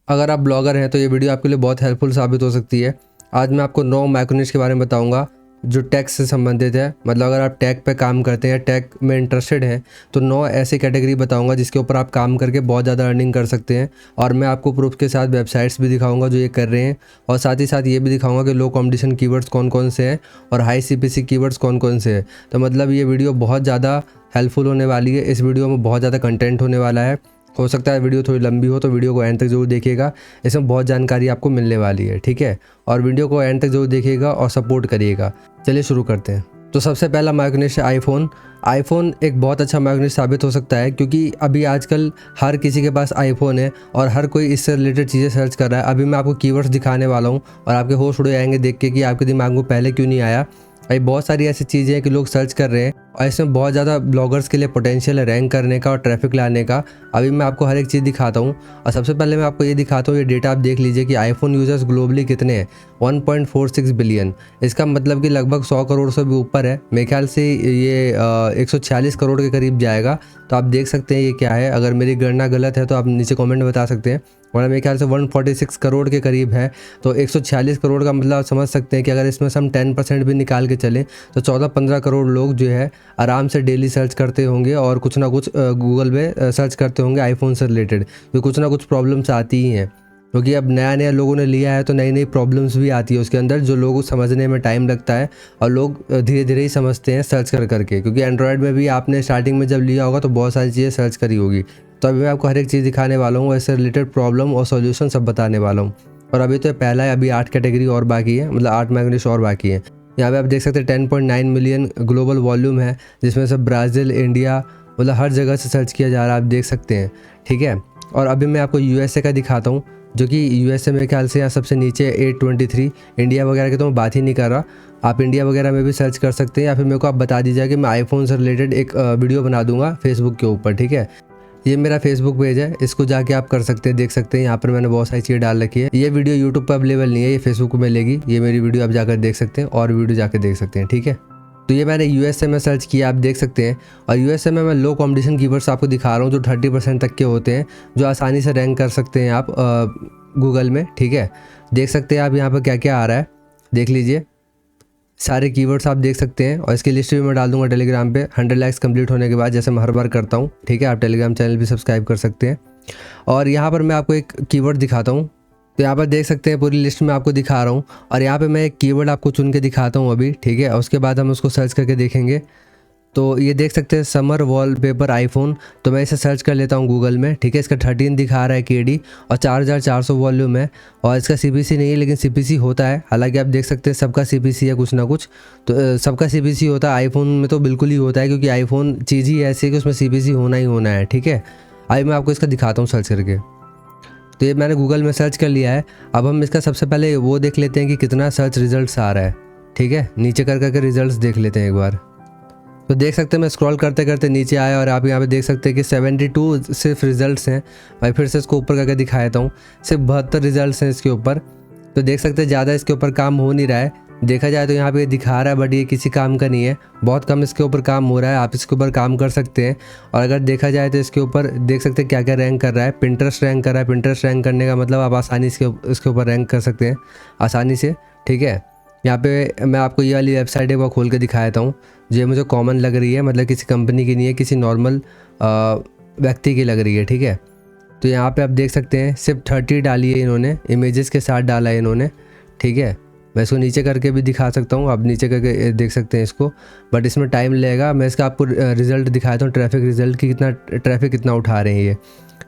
अगर आप ब्लॉगर हैं तो ये वीडियो आपके लिए बहुत हेल्पफुल साबित हो सकती है। आज मैं आपको 9 माइक्रोनिश के बारे में बताऊंगा जो टैक्स से संबंधित है। मतलब अगर आप टैग पे काम करते हैं, टैग में इंटरेस्टेड हैं, तो 9 ऐसी कैटेगरी बताऊंगा जिसके ऊपर आप काम करके बहुत ज़्यादा अर्निंग कर सकते हैं। और मैं आपको प्रूफ के साथ वेबसाइट्स भी दिखाऊंगा जो ये कर रहे हैं, और साथ ही साथ ये भी दिखाऊंगा कि लो कॉम्पिटिशन कीवर्ड्स कौन कौन से हैं और हाई CPC कीवर्ड्स कौन कौन से हैं। तो मतलब ये वीडियो बहुत ज़्यादा हेल्पफुल होने वाली है। इस वीडियो में बहुत ज़्यादा कंटेंट होने वाला है। हो सकता है वीडियो थोड़ी लंबी हो, तो वीडियो को एंड तक जरूर देखिएगा। इसमें बहुत जानकारी आपको मिलने वाली है, ठीक है। और वीडियो को एंड तक जरूर देखिएगा और सपोर्ट करिएगा। चलिए शुरू करते हैं। तो सबसे पहला माइक्रोनिश है आईफोन। आईफोन एक बहुत अच्छा माइक्रोनिश साबित हो सकता है, क्योंकि अभी आजकल हर किसी के पास आईफोन है और हर कोई इससे रिलेटेड चीज़ें सर्च कर रहा है। अभी मैं आपको कीवर्ड्स दिखाने वाला हूँ और आपके होश उड़ जाएंगे देख के कि आपके दिमाग में पहले क्यों नहीं आया। अभी बहुत सारी ऐसी चीज़ें हैं कि लोग सर्च कर रहे हैं और इसमें बहुत ज़्यादा ब्लॉगर्स के लिए पोटेंशियल है रैंक करने का और ट्रैफिक लाने का। अभी मैं आपको हर एक चीज़ दिखाता हूँ। और सबसे पहले मैं आपको ये दिखाता हूँ, ये डेटा आप देख लीजिए कि आईफोन यूज़र्स ग्लोबली कितने हैं। 1.46 बिलियन। इसका मतलब कि लगभग 100 करोड़ से भी ऊपर है। मेरे ख्याल से ये 146 करोड़ के करीब जाएगा। तो आप देख सकते हैं ये क्या है। अगर मेरी गणना गलत है तो आप नीचे कमेंट में बता सकते हैं, वरना मेरे ख्याल से 146 करोड़ के करीब है। तो 146 करोड़ का मतलब आप समझ सकते हैं कि अगर इसमें से हम 10% भी निकाल के चलें तो 14-15 करोड़ लोग जो है आराम से डेली सर्च करते होंगे और कुछ ना कुछ गूगल पे सर्च करते होंगे आईफोन से रिलेटेड। तो कुछ ना कुछ प्रॉब्लम्स आती ही हैं, क्योंकि अब नया लोगों ने लिया है तो नई नई प्रॉब्लम्स भी आती है उसके अंदर, जो लोगों को समझने में टाइम लगता है और लोग धीरे धीरे ही समझते हैं सर्च कर करके। क्योंकि एंड्रॉयड में भी आपने स्टार्टिंग में जब लिया होगा तो बहुत सारी चीज़ें सर्च करी होगी। तो अभी मैं आपको हर एक चीज़ दिखाने वाला हूँ, इससे रिलेटेड प्रॉब्लम और सॉल्यूशन सब बताने वाला हूँ। और अभी तो पहला है, अभी 8 कैटेगरी और बाकी है, मतलब 8 माइक्रोनिश और बाकी है। यहाँ पे आप देख सकते हैं 10.9 मिलियन ग्लोबल वॉल्यूम है, जिसमें से ब्राज़ील, इंडिया, मतलब हर जगह से सर्च किया जा रहा है, आप देख सकते हैं, ठीक है। और अभी मैं आपको USA का दिखाता हूँ, जो कि USA मेरे ख्याल से यहाँ सबसे नीचे 823। इंडिया वगैरह की तो मैं बात ही नहीं कर रहा। आप इंडिया वगैरह में भी सर्च कर सकते हैं, या फिर मेरे को आप बता दीजिए कि मैं आईफोन से रिलेटेड एक वीडियो बना दूंगा फेसबुक के ऊपर, ठीक है। ये मेरा फेसबुक पेज है, इसको जाके आप कर सकते हैं, देख सकते हैं। यहाँ पर मैंने बहुत सारी चीज़ें डाल रखी है। ये वीडियो यूट्यूब पर अवेलेबल नहीं है, ये फेसबुक पर मिलेगी। ये मेरी वीडियो आप जाकर देख सकते हैं और वीडियो जाकर देख सकते हैं, ठीक है। तो ये मैंने USA में सर्च किया, आप देख सकते हैं। और USA में मैं लो कॉम्पिटिशन कीवर्ड्स आपको दिखा रहा हूँ जो 30% तक के होते हैं, जो आसानी से रैंक कर सकते हैं आप गूगल में, ठीक है। देख सकते हैं आप यहाँ पर क्या क्या आ रहा है, देख लीजिए सारे कीवर्ड्स आप देख सकते हैं। और इसकी लिस्ट भी मैं डाल दूंगा टेलीग्राम पे 100 लाइक्स कंप्लीट होने के बाद, जैसे मैं हर बार करता हूँ, ठीक है। आप टेलीग्राम चैनल भी सब्सक्राइब कर सकते हैं। और यहाँ पर मैं आपको एक कीवर्ड दिखाता हूँ। तो यहाँ पर देख सकते हैं पूरी लिस्ट में आपको दिखा रहा हूँ। और यहाँ पे मैं एक कीवर्ड आपको चुन के दिखाता हूँ अभी, ठीक है। और उसके बाद हम उसको सर्च करके देखेंगे। तो ये देख सकते हैं समर वॉलपेपर आईफोन। तो मैं इसे सर्च कर लेता हूँ गूगल में, ठीक है। इसका 13 दिखा रहा है KD और 4400 वॉल्यूम है। और इसका CPC नहीं है, लेकिन CPC होता है। हालांकि आप देख सकते हैं सबका CPC है कुछ ना कुछ, तो सबका CPC होता है। आईफोन में तो बिल्कुल ही होता है, क्योंकि आईफोन चीज़ ही ऐसी है कि उसमें CPC होना ही होना है, ठीक है। अभी मैं आपको इसका दिखाता हूँ सर्च करके। तो ये मैंने गूगल में सर्च कर लिया है। अब हम इसका सबसे पहले वो देख लेते हैं कि कितना सर्च रिजल्ट्स आ रहा है, ठीक है। नीचे कर करके रिजल्ट्स देख लेते हैं एक बार। तो देख सकते हैं मैं स्क्रॉल करते करते नीचे आया और आप यहाँ पे देख सकते हैं कि 72 सिर्फ रिजल्ट्स हैं। मैं फिर से इसको ऊपर करके दिखा देता हूँ, सिर्फ 72 रिजल्ट्स हैं इसके ऊपर। तो देख सकते हैं ज़्यादा इसके ऊपर काम हो नहीं रहा है। देखा जाए तो यहाँ पे दिखा रहा है, बट ये किसी काम का नहीं है, बहुत कम इसके ऊपर काम हो रहा है। आप इसके ऊपर काम कर सकते हैं। और अगर देखा जाए तो इसके ऊपर देख सकते हैं क्या क्या रैंक कर रहा है। पिंटरेस्ट रैंक कर रहा है। पिंटरेस्ट रैंक करने का मतलब आप आसानी से इसके ऊपर रैंक कर सकते हैं आसानी से, ठीक है। यहाँ पे मैं आपको ये वाली वेबसाइट है वो खोल के दिखा देता हूँ, जो मुझे कॉमन लग रही है, मतलब किसी कंपनी की नहीं है, किसी नॉर्मल व्यक्ति की लग रही है, ठीक है। तो यहाँ पे आप देख सकते हैं सिर्फ 30 डाली है इन्होंने, इमेजेस के साथ डाला है इन्होंने, ठीक है। मैं इसको नीचे करके भी दिखा सकता हूँ, आप नीचे करके देख सकते हैं इसको, बट इसमें टाइम लगेगा। मैं इसका आपको रिजल्ट दिखाता हूँ, ट्रैफिक रिजल्ट की कितना उठा रहे हैं ये।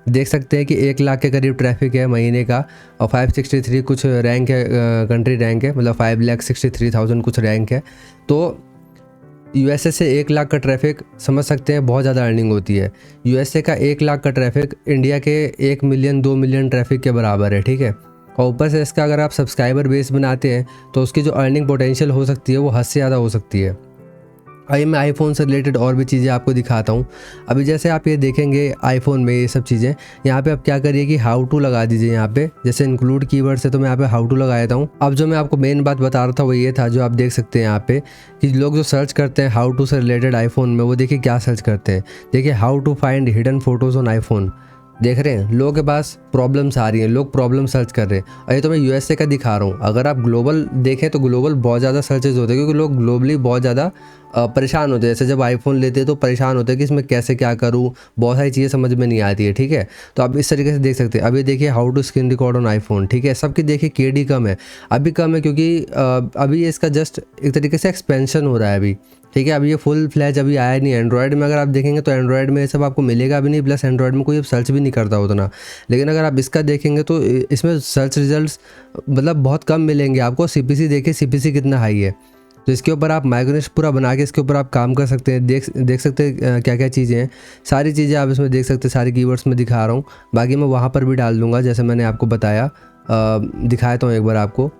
देख सकते हैं कि 1 लाख के करीब ट्रैफिक है महीने का। और 563 कुछ रैंक है, कंट्री रैंक है, मतलब 5,63,000 कुछ रैंक है। तो USA से 1 लाख का ट्रैफिक समझ सकते हैं बहुत ज़्यादा अर्निंग होती है। USA का 1 लाख का ट्रैफिक इंडिया के 1 मिलियन 2 मिलियन ट्रैफिक के बराबर है, ठीक है। और ऊपर से इसका अगर आप सब्सक्राइबर बेस बनाते हैं तो उसकी जो अर्निंग पोटेंशियल हो सकती है वो हद से ज़्यादा हो सकती है। आइए मैं आईफोन से रिलेटेड और भी चीज़ें आपको दिखाता हूँ। अभी जैसे आप ये देखेंगे आईफोन में ये सब चीज़ें, यहाँ पे आप क्या करिए कि हाउ टू लगा दीजिए। यहाँ पे जैसे इंक्लूड कीवर्ड से तो मैं यहाँ पे हाउ टू लगा देता हूँ। अब जो मैं आपको मेन बात बता रहा था वो ये था, जो आप देख सकते हैं यहाँ पे कि लोग जो सर्च करते हैं हाउ टू से रिलेटेड आईफोन में, वो देखिए क्या सर्च करते हैं। देखिए how to find hidden photos on iPhone. देख रहे हैं लोगों के पास प्रॉब्लम्स आ रही हैं, लोग प्रॉब्लम सर्च कर रहे हैं। और ये तो मैं यूएसए का दिखा रहा हूँ। अगर आप ग्लोबल देखें तो ग्लोबल बहुत ज़्यादा सर्चेज होते हैं, क्योंकि लोग ग्लोबली बहुत ज़्यादा परेशान होते हैं। जैसे जब आईफोन लेते हैं तो परेशान होते हैं कि इसमें कैसे क्या करूँ, बहुत सारी चीज़ें समझ में नहीं आती है। ठीक है, तो आप इस तरीके से देख सकते हैं। अभी देखिए how to screen record on iPhone. ठीक है, सबकी देखिए केडी कम है, अभी कम है क्योंकि अभी इसका जस्ट एक तरीके से एक्सपेंशन हो रहा है अभी। ठीक है, अभी ये फुल फ्लैज अभी आया नहीं है। एंड्रॉयड में अगर आप देखेंगे तो एंड्रॉयड में ये सब आपको मिलेगा भी नहीं, प्लस एंड्रॉयड में कोई सर्च भी नहीं करता उतना। लेकिन अगर आप इसका देखेंगे तो इसमें सर्च रिजल्ट्स मतलब बहुत कम मिलेंगे आपको। सीपीसी देखिए, सीपीसी कितना हाई है। तो इसके ऊपर आप माइग्रेनेशन पूरा बना के इसके ऊपर आप काम कर सकते हैं। देख सकते हैं क्या क्या चीज़ें हैं, सारी चीज़ें आप इसमें देख सकते हैं। सारी कीवर्ड्स में दिखा रहा हूँ, बाकी मैं वहाँ पर भी डाल दूँगा जैसे मैंने आपको बताया, दिखाया हूँ एक बार आपको।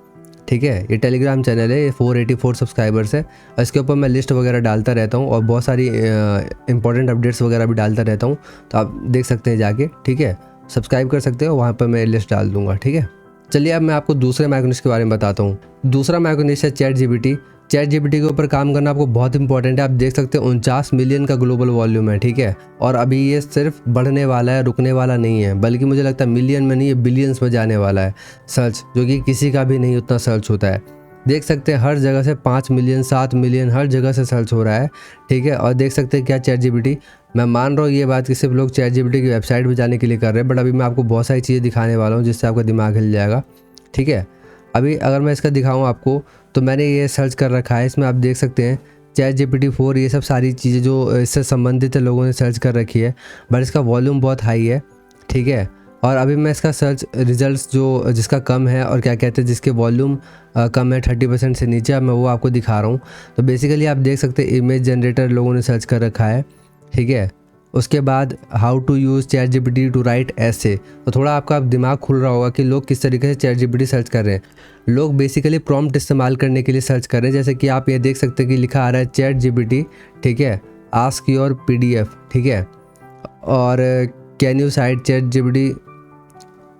ठीक है, ये टेलीग्राम चैनल है, ये 484 सब्सक्राइबर्स है। और इसके ऊपर मैं लिस्ट वगैरह डालता रहता हूँ और बहुत सारी इंपॉर्टेंट अपडेट्स वगैरह भी डालता रहता हूँ, तो आप देख सकते हैं जाके। ठीक है, सब्सक्राइब कर सकते हो, वहाँ पर मैं लिस्ट डाल दूँगा। ठीक है, चलिए अब मैं आपको दूसरे माइक्रोनिश के बारे में बताता हूँ। दूसरा माइक्रोनिश है चैट जीपीटी। चैट जीपीटी के ऊपर काम करना आपको बहुत इंपॉर्टेंट है। आप देख सकते हैं 49 मिलियन का ग्लोबल वॉल्यूम है। ठीक है, और अभी ये सिर्फ बढ़ने वाला है, रुकने वाला नहीं है, बल्कि मुझे लगता है मिलियन में नहीं, ये बिलियंस में जाने वाला है सर्च, जो कि किसी का भी नहीं उतना सर्च होता है। देख सकते हैं हर जगह से 5 मिलियन 7 मिलियन हर जगह से सर्च हो रहा है। ठीक है, और देख सकते हैं क्या चैट जीपीटी, मैं मान रहा हूँ ये बात कि सिर्फ लोग चैट जीपीटी की वेबसाइट पर जाने के लिए कर रहे हैं, बट अभी मैं आपको बहुत सारी चीज़ें दिखाने वाला हूँ जिससे आपका दिमाग हिल जाएगा। ठीक है, अभी अगर मैं इसका दिखाऊँ आपको तो मैंने ये सर्च कर रखा है, इसमें आप देख सकते हैं चैट जीपीटी 4, ये सब सारी चीज़ें जो इससे संबंधित है लोगों ने सर्च कर रखी है, बट इसका वॉल्यूम बहुत हाई है। ठीक है, और अभी मैं इसका सर्च रिजल्ट्स जो जिसका कम है और क्या कहते हैं जिसके वॉल्यूम कम है 30% से नीचे, अब मैं वो आपको दिखा रहा हूँ। तो बेसिकली आप देख सकते हैं इमेज जनरेटर लोगों ने सर्च कर रखा है। ठीक है, उसके बाद how to use ChatGPT to write ऐसे, तो थोड़ा आपका दिमाग खुल रहा होगा कि लोग किस तरीके से चैट जीपीटी सर्च कर रहे हैं। लोग बेसिकली प्रॉम्प्ट इस्तेमाल करने के लिए सर्च कर रहे हैं, जैसे कि आप ये देख सकते हैं कि लिखा आ रहा है चैट जीपीटी। ठीक है, आस्क योर पीडीएफ। ठीक है, और can you site chat GPT,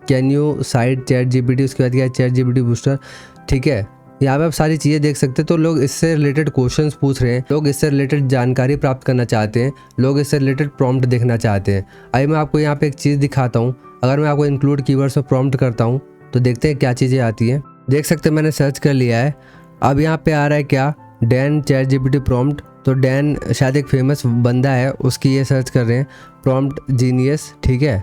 can you site chat GPT, उसके बाद क्या है चैट जीपीटी बूस्टर। ठीक है, यहाँ पे आप सारी चीज़ें देख सकते हैं। तो लोग इससे रिलेटेड क्वेश्चंस पूछ रहे हैं, लोग इससे रिलेटेड जानकारी प्राप्त करना चाहते हैं, लोग इससे रिलेटेड प्रॉम्प्ट देखना चाहते हैं। अभी मैं आपको यहाँ पे एक चीज़ दिखाता हूँ। अगर मैं आपको इंक्लूड कीवर्ड्स में प्रॉम्प्ट करता हूँ तो देखते हैं क्या चीज़ें आती हैं। देख सकते हैं मैंने सर्च कर लिया है। अब यहाँ पे आ रहा है क्या, डैन चैट जीपीटी प्रॉम्प्ट। तो डैन शायद एक फेमस बंदा है, उसकी ये सर्च कर रहे हैं, प्रॉम्प्ट जीनियस। ठीक है,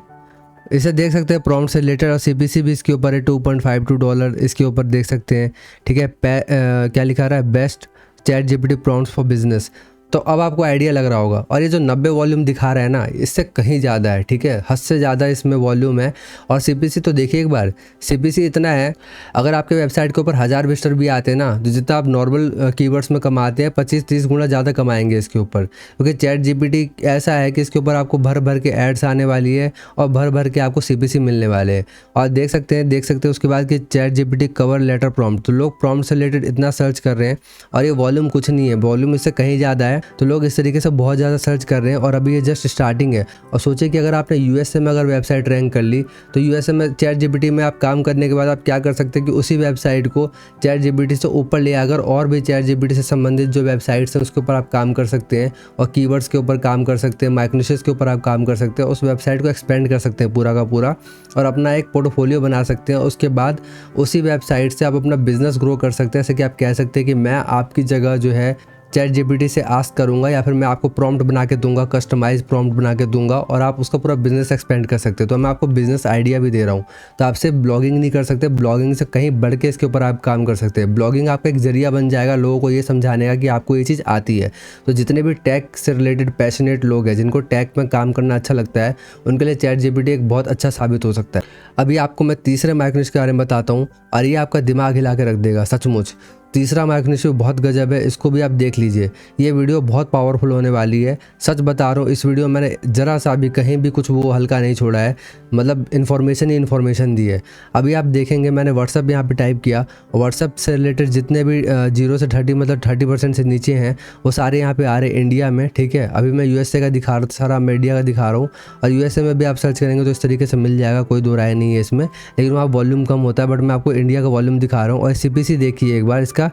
इसे देख सकते हैं प्रॉम्प्ट से रिलेटेड, और सीपीसी भी इसके ऊपर है $2.52 इसके ऊपर देख सकते हैं। ठीक है, क्या लिखा रहा है, best chat GPT prompts for business. तो अब आपको आइडिया लग रहा होगा। और ये जो 90 वॉल्यूम दिखा रहा है ना, इससे कहीं ज़्यादा है। ठीक है, हद से ज़्यादा इसमें वॉल्यूम है। और सीपीसी तो देखिए एक बार, सीपीसी इतना है, अगर आपके वेबसाइट के ऊपर 1000 विजिटर भी आते हैं ना, तो जितना आप नॉर्मल कीवर्ड्स में कमाते हैं 25-30 गुना ज़्यादा कमाएंगे इसके ऊपर। क्योंकि चैट जीपीटी ऐसा है कि इसके ऊपर आपको भर भर के एड्स आने वाली है और भर भर के आपको सीपीसी मिलने वाले हैं। और देख सकते हैं उसके बाद कि ChatGPT cover letter prompt, तो लोग प्रॉम्प्ट से रिलेटेड इतना सर्च कर रहे हैं। और ये वॉल्यूम कुछ नहीं है, वॉल्यूम इससे कहीं ज़्यादा है। तो लोग इस तरीके से बहुत ज़्यादा सर्च कर रहे हैं, और अभी ये जस्ट स्टार्टिंग है। और सोचिए कि अगर आपने यूएसए में अगर वेबसाइट रैंक कर ली, तो यूएसए में चैट जीपीटी में आप काम करने के बाद आप क्या कर सकते हैं कि उसी वेबसाइट को चैट जीपीटी से ऊपर ले आकर और भी चैट जीपीटी से संबंधित जो वेबसाइट्स हैं उसके ऊपर आप काम कर सकते हैं, और कीवर्ड्स के ऊपर काम कर सकते हैं, माइक्रोनिशेस के ऊपर आप काम कर सकते हैं, उस वेबसाइट को एक्सपेंड कर सकते हैं पूरा का पूरा, और अपना एक पोर्टफोलियो बना सकते हैं। उसके बाद उसी वेबसाइट से आप अपना बिजनेस ग्रो कर सकते हैं। जैसे कि आप कह सकते हैं कि मैं आपकी जगह जो है चैट जीपीटी से आस्क करूंगा, या फिर मैं आपको प्रॉम्प्ट बना के दूंगा, कस्टमाइज प्रॉम्प्ट बना के दूंगा, और आप उसका पूरा बिजनेस एक्सपेंड कर सकते हो। तो मैं आपको बिजनेस आइडिया भी दे रहा हूँ। तो आप सिर्फ ब्लॉगिंग नहीं कर सकते, ब्लॉगिंग से कहीं बढ़ के इसके ऊपर आप काम कर सकते हैं। ब्लॉगिंग आपका एक जरिया बन जाएगा लोगों को ये समझाने का कि आपको ये चीज़ आती है। तो जितने भी टेक से रिलेटेड पैशनेट लोग हैं, जिनको टेक में काम करना अच्छा लगता है, उनके लिए चैट जीपीटी एक बहुत अच्छा साबित हो सकता है। अभी आपको मैं तीसरे माइक्रोनिश के बारे में बताता हूँ, और ये आपका दिमाग हिला के रख देगा सचमुच। तीसरा माइक्रोनिश बहुत गजब है, इसको भी आप देख लीजिए। ये वीडियो बहुत पावरफुल होने वाली है, सच बता रहा हूँ। इस वीडियो में मैंने ज़रा सा भी कहीं भी कुछ वो हल्का नहीं छोड़ा है, मतलब इन्फॉर्मेशन ही इन्फॉर्मेशन दी है। अभी आप देखेंगे मैंने व्हाट्सअप यहाँ पे टाइप किया, व्हाट्सअप से रिलेटेड जितने भी 0 से 30 मतलब 30% से नीचे हैं, वो सारे यहाँ पे आ रहे इंडिया में। ठीक है, अभी मैं यूएसए का दिखा रहा, सारा मीडिया का दिखा रहा हूँ, और यूएसए में भी आप सर्च करेंगे तो इस तरीके से मिल जाएगा, कोई दो राय नहीं है इसमें। लेकिन वहाँ वॉल्यूम कम होता है, बट मैं आपको इंडिया का वॉल्यूम दिखा रहा हूँ। और सीपीसी देखिए एक बार, इसका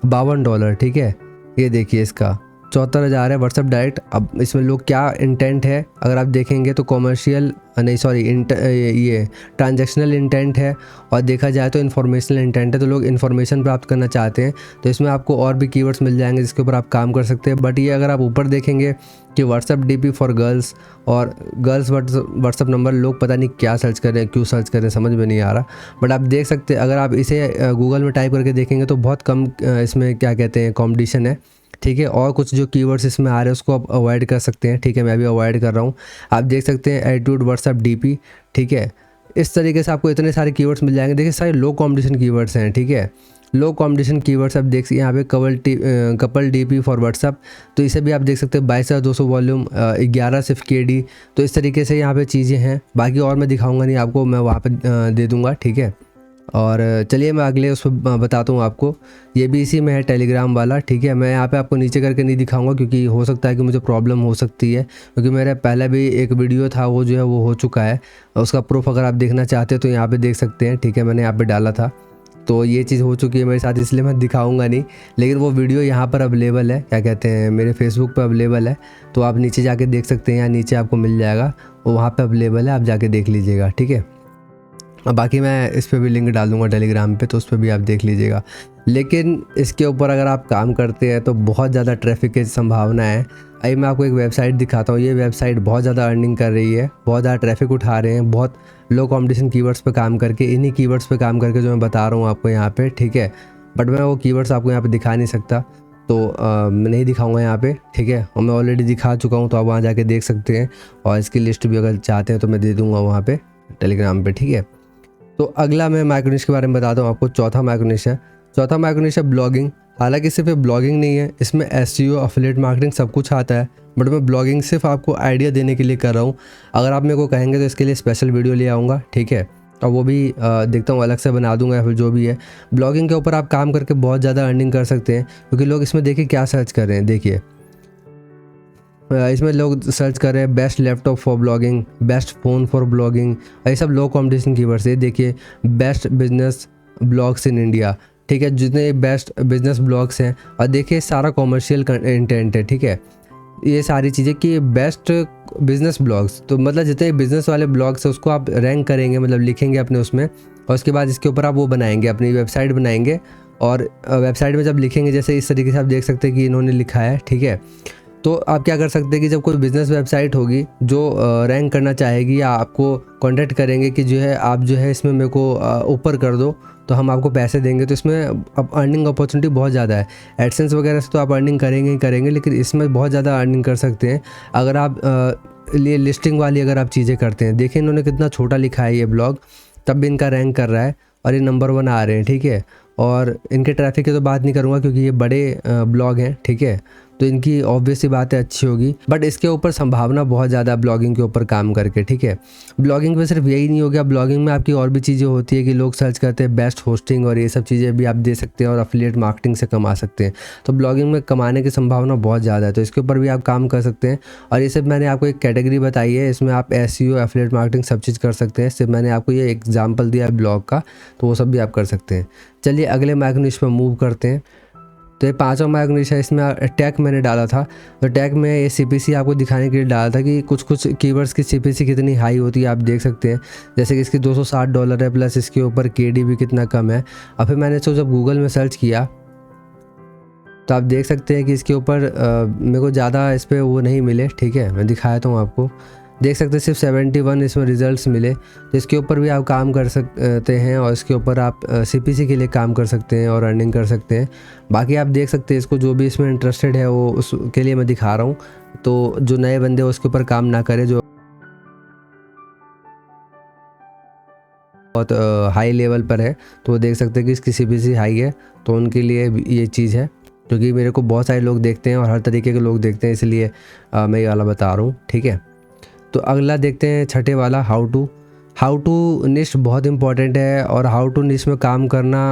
$52। ठीक है, ये देखिए इसका 74 हज़ार है व्हाट्सअप डायरेक्ट। अब इसमें लोग क्या इंटेंट है अगर आप देखेंगे तो कॉमर्शियल नहीं सॉरी ये ट्रांजैक्शनल इंटेंट है, और देखा जाए तो इन्फॉर्मेशनल इंटेंट है। तो लोग इन्फॉर्मेशन प्राप्त करना चाहते हैं, तो इसमें आपको और भी कीवर्ड्स मिल जाएंगे जिसके ऊपर आप काम कर सकते हैं। बट ये अगर आप ऊपर देखेंगे कि व्हाट्सअप डीपी फॉर गर्ल्स और गर्ल्स व्हाट्सअप नंबर, लोग पता नहीं क्या सर्च कर रहे हैं, क्यों सर्च कर रहे हैं, समझ में नहीं आ रहा। बट आप देख सकते हैं अगर आप इसे गूगल में टाइप करके देखेंगे तो बहुत कम इसमें क्या कहते हैं कॉम्पिटिशन है, ठीक है। और कुछ जो कीवर्ड्स इसमें आ रहे हैं उसको आप अवॉइड कर सकते हैं, ठीक है। मैं भी अवॉइड कर रहा हूँ। आप देख सकते हैं एटीट्यूड व्हाट्सअप डीपी, ठीक है। इस तरीके से आपको इतने सारे कीवर्ड्स मिल जाएंगे। देखिए सारे लो कंपटीशन कीवर्ड्स हैं, ठीक है। लो कंपटीशन कीवर्ड्स आप देख यहाँ पे कपल डीपी फॉर व्हाट्सअप, तो इसे भी आप देख सकते हैं 22,200 वॉल्यूम, 11 सिर्फ केडी। तो इस तरीके से यहाँ पे चीज़ें हैं। बाकी और मैं दिखाऊंगा नहीं आपको, मैं वहाँ पे दे दूँगा, ठीक है। और चलिए मैं अगले उस पर बताता हूँ आपको। ये भी इसी में है टेलीग्राम वाला, ठीक है। मैं यहाँ पे आपको नीचे करके नहीं दिखाऊंगा क्योंकि हो सकता है कि मुझे प्रॉब्लम हो सकती है, क्योंकि मेरा पहले भी एक वीडियो था वो जो है वो हो चुका है। उसका प्रूफ अगर आप देखना चाहते हो तो यहाँ पे देख सकते हैं, ठीक है। मैंने यहाँ पे डाला था, तो ये चीज़ हो चुकी है मेरे साथ, इसलिए मैं दिखाऊंगा नहीं। लेकिन वो वीडियो यहाँ पर अवेलेबल है, क्या कहते हैं, मेरे फेसबुक पर अवेलेबल है। तो आप नीचे जाके देख सकते हैं, यहाँ नीचे आपको मिल जाएगा, वो वहाँ पर अवेलेबल है, आप जाके देख लीजिएगा, ठीक है। बाकी मैं इस पर भी लिंक डाल दूँगा टेलीग्राम पे, तो उस पर भी आप देख लीजिएगा। लेकिन इसके ऊपर अगर आप काम करते हैं तो बहुत ज़्यादा ट्रैफिक की संभावना है। अभी मैं आपको एक वेबसाइट दिखाता हूँ। ये वेबसाइट बहुत ज़्यादा अर्निंग कर रही है, बहुत ज़्यादा ट्रैफिक उठा रहे हैं, बहुत लो कॉम्पिटिशन कीवर्ड्स पे काम करके, इन्हीं कीवर्ड्स पे काम करके जो मैं बता रहा हूँ आपको यहाँ पे, ठीक है। बट मैं वो कीवर्ड्स आपको यहाँ पे दिखा नहीं सकता, तो मैं नहीं दिखाऊंगा यहाँ पे, ठीक है। और मैं ऑलरेडी दिखा चुका हूँ, तो आप वहाँ जाके देख सकते हैं। और इसकी लिस्ट भी अगर चाहते हैं तो मैं दे दूँगा वहाँ पर टेलीग्राम पर, ठीक है। तो अगला मैं माइक्रोनिश के बारे में बताता हूँ आपको। चौथा माइक्रोनिश है ब्लॉगिंग। हालांकि सिर्फ ब्लॉगिंग नहीं है, इसमें एसईओ, एफिलिएट मार्केटिंग सब कुछ आता है। बट मैं ब्लॉगिंग सिर्फ आपको आइडिया देने के लिए कर रहा हूँ। अगर आप मेरे को कहेंगे तो इसके लिए स्पेशल वीडियो ले आऊँगा, ठीक है। और वो भी देखता हूँ अलग से बना दूंगा, या फिर जो भी है। ब्लॉगिंग के ऊपर आप काम करके बहुत ज़्यादा अर्निंग कर सकते हैं, क्योंकि लोग इसमें देखिए क्या सर्च कर रहे हैं। देखिए इसमें लोग सर्च कर रहे हैं best laptop for blogging, best phone for blogging, ये सब लो कॉम्पिटिशन कीवर्ड्स है। देखिए best business blogs in India, ठीक है। जितने बेस्ट बिजनेस ब्लॉग्स हैं, और देखिए सारा कॉमर्शियल इंटेंट है, ठीक है। ये सारी चीज़ें कि बेस्ट बिजनेस ब्लॉग्स, तो मतलब जितने बिजनेस वाले ब्लॉग्स हैं उसको आप रैंक करेंगे, मतलब लिखेंगे अपने उसमें, और उसके बाद इसके ऊपर आप वो बनाएंगे, अपनी वेबसाइट बनाएंगे। और वेबसाइट में जब लिखेंगे, जैसे इस तरीके से आप देख सकते हैं कि इन्होंने लिखा है, ठीक है। तो आप क्या कर सकते हैं कि जब कोई बिज़नेस वेबसाइट होगी जो रैंक करना चाहेगी, या आपको कॉन्टैक्ट करेंगे कि जो है आप जो है इसमें मेरे को ऊपर कर दो, तो हम आपको पैसे देंगे। तो इसमें अब अर्निंग अपॉर्चुनिटी बहुत ज़्यादा है। एडसेंस वगैरह से तो आप अर्निंग करेंगे ही करेंगे, लेकिन इसमें बहुत ज़्यादा अर्निंग कर सकते हैं अगर आप लिए लिस्टिंग वाली अगर आप चीज़ें करते हैं। देखिए इन्होंने कितना छोटा लिखा है ये ब्लॉग, तब भी इनका रैंक कर रहा है, और ये नंबर 1 आ रहे हैं, ठीक है। और इनके ट्रैफिक की तो बात नहीं करूँगा क्योंकि ये बड़े ब्लॉग हैं, ठीक है। तो इनकी ऑब्वियस सी बात है अच्छी होगी। बट इसके ऊपर संभावना बहुत ज़्यादा ब्लॉगिंग के ऊपर काम करके, ठीक है। ब्लॉगिंग पे सिर्फ यही नहीं हो गया, ब्लॉगिंग में आपकी और भी चीज़ें होती है कि लोग सर्च करते हैं बेस्ट होस्टिंग, और ये सब चीज़ें भी आप दे सकते हैं, और एफिलिएट मार्केटिंग से कमा सकते हैं। तो ब्लॉगिंग में कमाने की संभावना बहुत ज़्यादा है, तो इसके ऊपर भी आप काम कर सकते हैं। और ये सब मैंने आपको एक कैटेगरी बताई है, इसमें आप एसईओ, एफिलिएट मार्केटिंग सब चीज़ कर सकते हैं। सिर्फ मैंने आपको ये एग्जाम्पल दिया है ब्लॉग का, तो वो सब भी आप कर सकते हैं। चलिए अगले माइक्रोनिश पर मूव करते हैं। तो ये 5वां माइक्रोनिश है, इसमें टैग मैंने डाला था। तो टैग में ये सीपीसी आपको दिखाने के लिए डाला था कि कुछ कुछ कीवर्ड्स की सीपीसी कितनी हाई होती है, आप देख सकते हैं। जैसे कि इसकी $260 है, प्लस इसके ऊपर केडी भी कितना कम है। और फिर मैंने इसको जब गूगल में सर्च किया तो आप देख सकते हैं कि इसके ऊपर मेरे को ज़्यादा इस पर वो नहीं मिले, ठीक है। मैं दिखाया था आपको, देख सकते हैं सिर्फ 71 इसमें रिजल्ट्स मिले। तो इसके ऊपर भी आप काम कर सकते हैं, और इसके ऊपर आप सीपीसी के लिए काम कर सकते हैं और अर्निंग कर सकते हैं। बाकी आप देख सकते हैं इसको, जो भी इसमें इंटरेस्टेड है वो उसके लिए मैं दिखा रहा हूँ। तो जो नए बंदे हैं उसके ऊपर काम ना करें, जो बहुत हाई लेवल पर है, तो वो देख सकते हैं कि इसकी सीपीसी हाई है, तो उनके लिए ये चीज़ है। क्योंकि मेरे को बहुत सारे लोग देखते हैं और हर तरीके के लोग देखते हैं, इसलिए मैं ये वाला बता रहा हूँ, ठीक है। तो अगला देखते हैं छठे वाला, हाउ टू निश बहुत इंपॉर्टेंट है। और हाउ टू निश में काम करना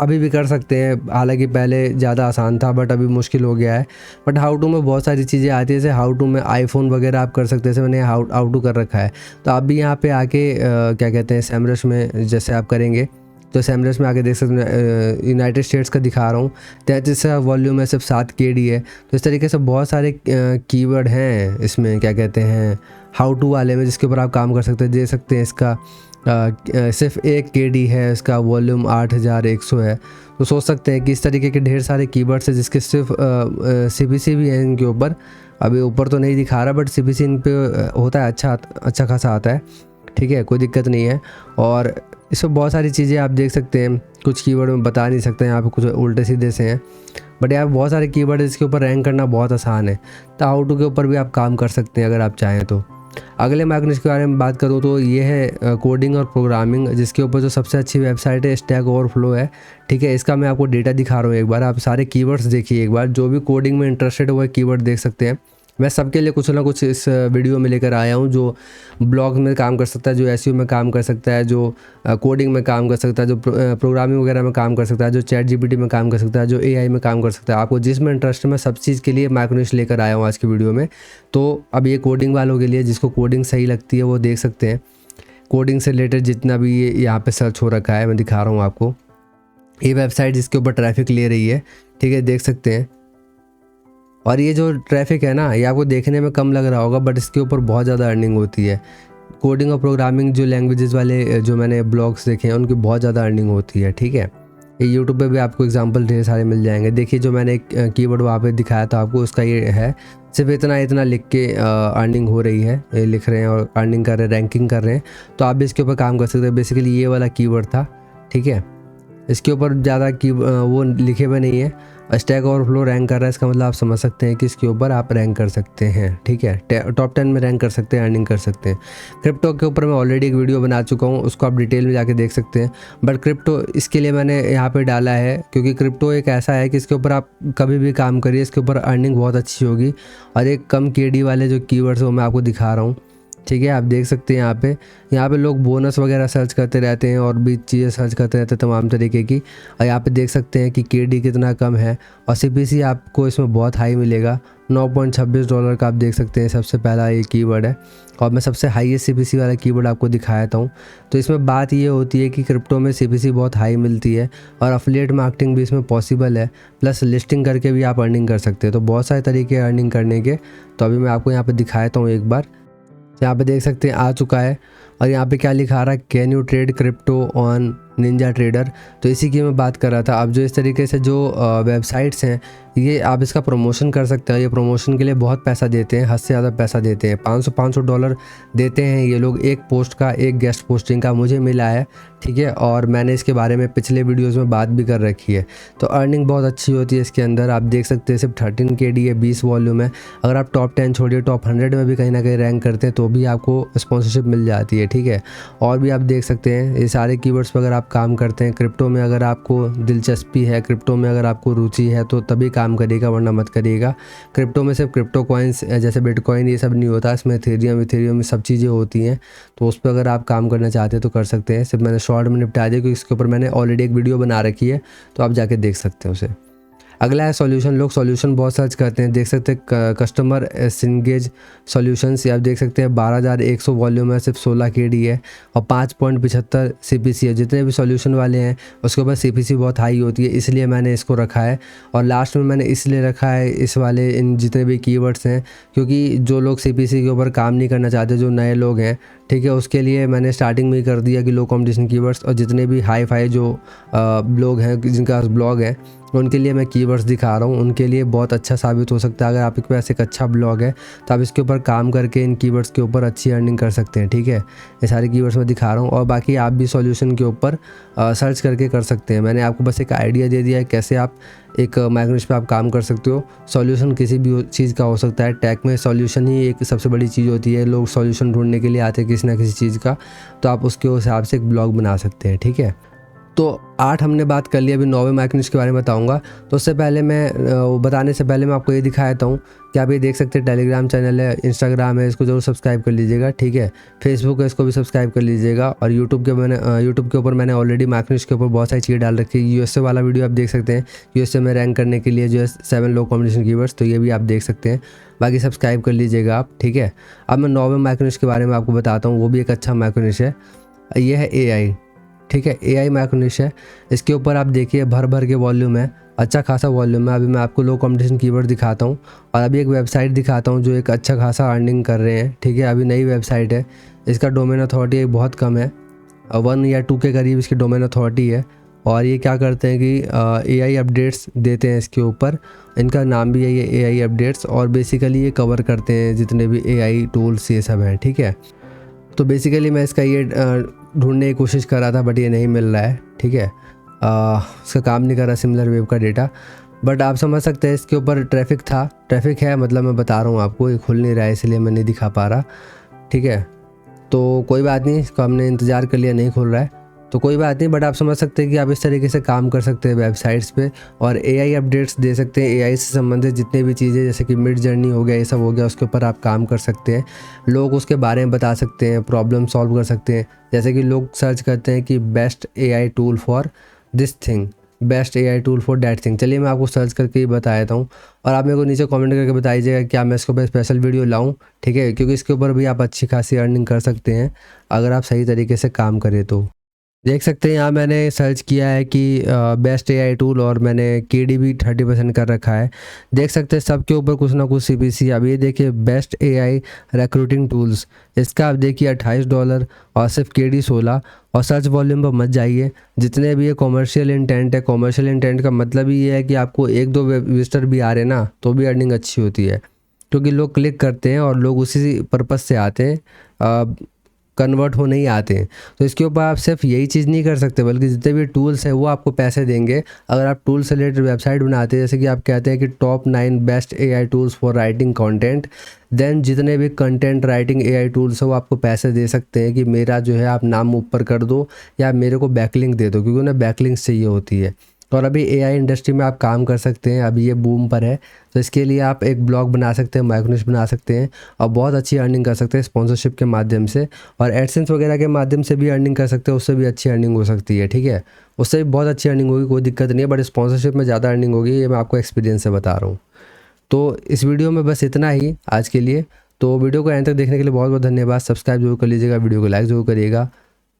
अभी भी कर सकते हैं, हालांकि पहले ज़्यादा आसान था बट अभी मुश्किल हो गया है। बट हाउ टू में बहुत सारी चीज़ें आती है, जैसे हाउ टू में आईफोन वगैरह आप कर सकते हैं, जैसे मैंने हाउ टू कर रखा है। तो आप भी यहाँ पे आके क्या कहते हैं, सेमरश में जैसे आप करेंगे तो सैमरस में आके देख सकते हैं यूनाइटेड स्टेट्स का दिखा रहा हूँ, 33 का वॉल्यूम है, सिर्फ 7 KD है। तो इस तरीके से बहुत सारे कीवर्ड हैं इसमें, क्या कहते हैं, हाउ टू वाले में, जिसके ऊपर आप काम कर सकते हैं। दे सकते हैं इसका सिर्फ 1 KD है, इसका वॉल्यूम 8100 है। तो सोच सकते हैं कि इस तरीके के ढेर सारे कीवर्ड्स हैं जिसके सिर्फ CPC भी है इनके ऊपर। अभी ऊपर तो नहीं दिखा रहा, बट CPC इन पे होता है, अच्छा खासा आता है, ठीक है, कोई दिक्कत नहीं है। और इसमें बहुत सारी चीज़ें आप देख सकते हैं, कुछ कीवर्ड में बता नहीं सकते हैं, यहाँ पे कुछ उल्टे सीधे से हैं, बट यहाँ बहुत सारे कीवर्ड इसके ऊपर रैंक करना बहुत आसान है। तो हाउ टू के ऊपर भी आप काम कर सकते हैं अगर आप चाहें तो। अगले मैकनिश के बारे में बात करूँ तो ये है कोडिंग और प्रोग्रामिंग, जिसके ऊपर जो सबसे अच्छी वेबसाइट है स्टैक ओवरफ्लो है, ठीक है। इसका मैं आपको डेटा दिखा रहा हूँ, एक बार आप सारे कीवर्ड्स देखिए, एक बार जो भी कोडिंग में इंटरेस्टेड है वो कीवर्ड देख सकते हैं। मैं सबके लिए कुछ ना कुछ इस वीडियो में लेकर आया हूँ, जो ब्लॉग में काम कर सकता है, जो SEO में काम कर सकता है, जो कोडिंग में काम कर सकता है, जो प्रोग्रामिंग वगैरह में काम कर सकता है, जो ChatGPT में काम कर सकता है, जो AI में काम कर सकता है। आपको जिसमें इंटरेस्ट है मैं सब चीज़ के लिए मैकनिश लेकर आया हूँ आज की वीडियो में। तो अब ये कोडिंग वालों के लिए, जिसको कोडिंग सही लगती है वो देख सकते हैं। कोडिंग से रिलेटेड जितना भी ये यहाँ पे सर्च हो रखा है, मैं दिखा रहा हूँ आपको। ये वेबसाइट जिसके ऊपर ट्रैफिक ले रही है, ठीक है, देख सकते हैं। और ये जो ट्रैफिक है ना, ये आपको देखने में कम लग रहा होगा, बट इसके ऊपर बहुत ज़्यादा अर्निंग होती है। कोडिंग और प्रोग्रामिंग जो लैंग्वेजेस वाले जो मैंने ब्लॉग्स देखे हैं उनकी बहुत ज़्यादा अर्निंग होती है, ठीक है। ये यूट्यूब पे भी आपको एग्जांपल ढेर सारे मिल जाएंगे। देखिए जो मैंने कीवर्ड वहाँ पे दिखाया था आपको, उसका ये है, सिर्फ इतना लिख के अर्निंग हो रही है, ये लिख रहे हैं और अर्निंग कर रहे हैं, रैंकिंग कर रहे हैं। तो आप भी इसके ऊपर काम कर सकते हैं। बेसिकली ये वाला कीवर्ड था, ठीक है। इसके ऊपर ज़्यादा की वो लिखे हुए नहीं है। स्टैक ओवरफ्लो रैंक कर रहा है, इसका मतलब आप समझ सकते हैं कि इसके ऊपर आप रैंक कर सकते हैं, ठीक है। टॉप 10 में रैंक कर सकते हैं, अर्निंग कर सकते हैं। क्रिप्टो के ऊपर मैं ऑलरेडी एक वीडियो बना चुका हूँ, उसको आप डिटेल में जाके देख सकते हैं। बट क्रिप्टो इसके लिए मैंने यहाँ पे डाला है क्योंकि क्रिप्टो एक ऐसा है कि इसके ऊपर आप कभी भी काम करिए, इसके ऊपर अर्निंग बहुत अच्छी होगी। और एक कम KD वाले जो कीवर्ड्स वो मैं आपको दिखा रहा हूँ, ठीक है। आप देख सकते हैं यहाँ पे लोग बोनस वगैरह सर्च करते रहते हैं और भी चीज़ें सर्च करते रहते हैं तमाम तरीके की। और यहाँ पे देख सकते हैं कि KD कितना कम है और CPC आपको इसमें बहुत हाई मिलेगा, $9.26 का आप देख सकते हैं। सबसे पहला ये कीवर्ड है और मैं सबसे हाईएस्ट CPC वाला कीवर्ड आपको दिखाता हूँ। तो इसमें बात ये होती है कि क्रिप्टो में CPC बहुत हाई मिलती है और अफिलिएट मार्केटिंग भी इसमें पॉसिबल है, प्लस लिस्टिंग करके भी आप अर्निंग कर सकते हैं। तो बहुत सारे तरीके अर्निंग करने के। तो अभी मैं आपको यहाँ पर दिखाता हूँ एक बार। यहाँ पे देख सकते हैं आ चुका है और यहाँ पे क्या लिखा रहा है, can you trade crypto on Ninja trader. तो इसी की मैं बात कर रहा था। अब जो इस तरीके से जो वेबसाइट्स हैं, ये आप इसका प्रमोशन कर सकते हैं। ये प्रमोशन के लिए बहुत पैसा देते हैं, हद से ज़्यादा पैसा देते हैं। $500 देते हैं ये लोग एक पोस्ट का, एक गेस्ट पोस्टिंग का। मुझे मिला है, ठीक है, और मैंने इसके बारे में पिछले वीडियोस में बात भी कर रखी है। तो अर्निंग बहुत अच्छी होती है इसके अंदर। आप देख सकते हैं सिर्फ 13 KD है, 20 वॉल्यूम है। अगर आप टॉप 10 छोड़िए, टॉप 100 में भी कहीं ना कहीं रैंक करते हैं तो भी आपको स्पॉन्सरशिप मिल जाती है, ठीक है। और भी आप देख सकते हैं ये सारे कीवर्ड्स पर अगर आप काम करते हैं, क्रिप्टो में अगर आपको दिलचस्पी है, क्रिप्टो में अगर आपको रुचि है तो तभी काम करिएगा, वरना मत करिएगा। क्रिप्टो में सिर्फ क्रिप्टो कॉइन्स जैसे बिटकॉइन ये सब नहीं होता, इसमें इथेरियम में सब चीज़ें होती हैं। तो उस पर अगर आप काम करना चाहते हैं तो कर सकते हैं। सिर्फ मैंने शॉर्ट में निपटा दिया क्योंकि इसके ऊपर मैंने ऑलरेडी एक वीडियो बना रखी है, तो आप जाके देख सकते हैं उसे। अगला है सॉल्यूशन। लोग सॉल्यूशन बहुत सर्च करते हैं, देख सकते हैं कस्टमर सिंगेज सॉल्यूशंस। आप देख सकते हैं 12,100 वॉल्यूम है, सिर्फ 16 KD है और 5.75 CPC है। जितने भी सॉल्यूशन वाले हैं उसके ऊपर CPC बहुत हाई होती है, इसलिए मैंने इसको रखा है। और लास्ट में मैंने इसलिए रखा है इस वाले इन जितने भी कीवर्ड्स हैं, क्योंकि जो लोग CPC के ऊपर काम नहीं करना चाहते, जो नए लोग हैं, ठीक है, उसके लिए मैंने स्टार्टिंग में ही कर दिया कि लो कॉम्पिटिशन कीवर्ड्स। और जितने भी हाई फाई जो लोग हैं, जिनका ब्लॉग है, उनके लिए मैं कीवर्ड्स दिखा रहा हूँ। उनके लिए बहुत अच्छा साबित हो सकता है। अगर आपके पास एक अच्छा ब्लॉग है तो आप इसके ऊपर काम करके इन कीवर्ड्स के ऊपर अच्छी अर्निंग कर सकते हैं, ठीक है। ये सारे कीवर्ड्स मैं दिखा रहा हूँ और बाकी आप भी सॉल्यूशन के ऊपर सर्च करके कर सकते हैं। मैंने आपको बस एक आइडिया दे दिया है कैसे आप एक मैकनिश पे आप काम कर सकते हो। सॉल्यूशन किसी भी चीज़ का हो सकता है। टैग में सॉल्यूशन ही एक सबसे बड़ी चीज़ होती है। लोग सॉल्यूशन ढूंढने के लिए आते हैं किसी ना किसी चीज़ का, तो आप उसके हिसाब से एक ब्लॉग बना सकते हैं, ठीक है। तो 8 हमने बात कर लिया, अभी 9वें मैकनिश के बारे में बताऊंगा। तो उससे पहले मैं बताने से पहले मैं आपको ये दिखा देता हूँ कि आप ये देख सकते हैं टेलीग्राम चैनल है, इंस्टाग्राम है, इसको जरूर सब्सक्राइब कर लीजिएगा, ठीक है। फेसबुक है, इसको भी सब्सक्राइब कर लीजिएगा। और यूट्यूब के ऊपर मैंने ऑलरेडी मैकनिश के ऊपर बहुत सारी चीज़ें डाल रखी है। USA वाला वीडियो आप देख सकते हैं, USA में रैंक करने के लिए जो है 7 लो कॉम्पिटिशन कीवर्ड्स, तो ये भी आप देख सकते हैं। बाकी सब्सक्राइब कर लीजिएगा आप, ठीक है। अब मैं 9वें मैकनिश के बारे में आपको बताता हूँ, वो भी एक अच्छा मैकनिश है। ये है AI। ठीक है, AI मैक्रोनिश है। इसके ऊपर आप देखिए भर भर के वॉल्यूम है, अच्छा खासा वॉल्यूम है। अभी मैं आपको लो कंपटीशन कीवर्ड दिखाता हूँ और अभी एक वेबसाइट दिखाता हूँ जो एक अच्छा खासा अर्निंग कर रहे हैं। ठीक है, अभी नई वेबसाइट है, इसका डोमेन अथॉरिटी बहुत कम है, 1 या 2 के करीब इसकी डोमेन अथॉरिटी है। और ये क्या करते हैं कि AI अपडेट्स देते हैं इसके ऊपर, इनका नाम भी यही है AI अपडेट्स। और बेसिकली ये कवर करते हैं जितने भी AI टूल्स ये सब हैं। ठीक है, तो बेसिकली मैं इसका ये ढूंढने की कोशिश कर रहा था बट ये नहीं मिल रहा है। ठीक है, इसका काम नहीं कर रहा सिमिलर वेब का डेटा, बट आप समझ सकते हैं इसके ऊपर ट्रैफिक था, ट्रैफिक है, मतलब मैं बता रहा हूँ आपको, ये खुल नहीं रहा है इसलिए मैं नहीं दिखा पा रहा। ठीक है, तो कोई बात नहीं, इसको हमने इंतज़ार कर लिया, नहीं खुल रहा है तो कोई बात नहीं, बट आप समझ सकते हैं कि आप इस तरीके से काम कर सकते हैं वेबसाइट्स पे और AI अपडेट्स दे सकते हैं। AI से संबंधित जितने भी चीज़ें जैसे कि मिड जर्नी हो गया, ये सब हो गया, उसके ऊपर आप काम कर सकते हैं। लोग उसके बारे में बता सकते हैं, प्रॉब्लम सॉल्व कर सकते हैं। जैसे कि लोग सर्च करते हैं कि best AI tool for this thing, best AI tool for that thing. चलिए मैं आपको सर्च करके ही बता देता हूँ और आप मेरे को नीचे कमेंट करके बताइएगा क्या मैं इसके ऊपर स्पेशल वीडियो लाऊं। ठीक है, क्योंकि इसके ऊपर भी आप अच्छी खासी अर्निंग कर सकते हैं अगर आप सही तरीके से काम करें तो। देख सकते हैं यहाँ मैंने सर्च किया है कि बेस्ट AI टूल और मैंने KD भी 30% कर रखा है। देख सकते हैं सबके ऊपर कुछ ना कुछ CPC। अब ये देखिए बेस्ट AI रिक्रूटिंग टूल्स, इसका आप देखिए $28 और सिर्फ KD 16। और सर्च वॉल्यूम पर मत जाइए, जितने भी ये कॉमर्शियल इंटेंट है, कॉमर्शियल इंटेंट का मतलब ही ये है कि आपको 1-2 विजिटर भी आ रहे ना तो भी अर्निंग अच्छी होती है, क्योंकि लोग क्लिक करते हैं और लोग उसी पर्पज़ से आते हैं, कन्वर्ट होने ही आते हैं। तो इसके ऊपर आप सिर्फ यही चीज़ नहीं कर सकते बल्कि जितने भी टूल्स हैं वो आपको पैसे देंगे अगर आप टूल से रिलेटेड वेबसाइट बनाते हैं। जैसे कि आप कहते हैं कि top 9 best AI tools for writing content, then जितने भी कंटेंट राइटिंग AI टूल्स हैं वो आपको पैसे दे सकते हैं कि मेरा जो है आप नाम ऊपर कर दो या मेरे को बैकलिंक दे दो, क्योंकि उन्हें बैकलिंक्स चाहिए होती है। और अभी AI इंडस्ट्री में आप काम कर सकते हैं, अभी ये बूम पर है, तो इसके लिए आप एक ब्लॉग बना सकते हैं, माइक्रोनिश बना सकते हैं और बहुत अच्छी अर्निंग कर सकते हैं स्पॉन्सरशिप के माध्यम से। और एडसेंस वगैरह के माध्यम से भी अर्निंग कर सकते हैं, उससे भी अच्छी अर्निंग हो सकती है। ठीक है, उससे भी बहुत अच्छी अर्निंग होगी, कोई दिक्कत नहीं है, बट स्पॉन्सरशिप में ज़्यादा अर्निंग होगी, ये मैं आपको एक्सपीरियंस से बता रहा हूँ। तो इस वीडियो में बस इतना ही आज के लिए। तो वीडियो को एंड तक देखने के लिए बहुत बहुत धन्यवाद। सब्सक्राइब जरूर कर लीजिएगा, वीडियो को लाइक जरूर करिएगा।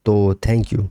तो थैंक यू।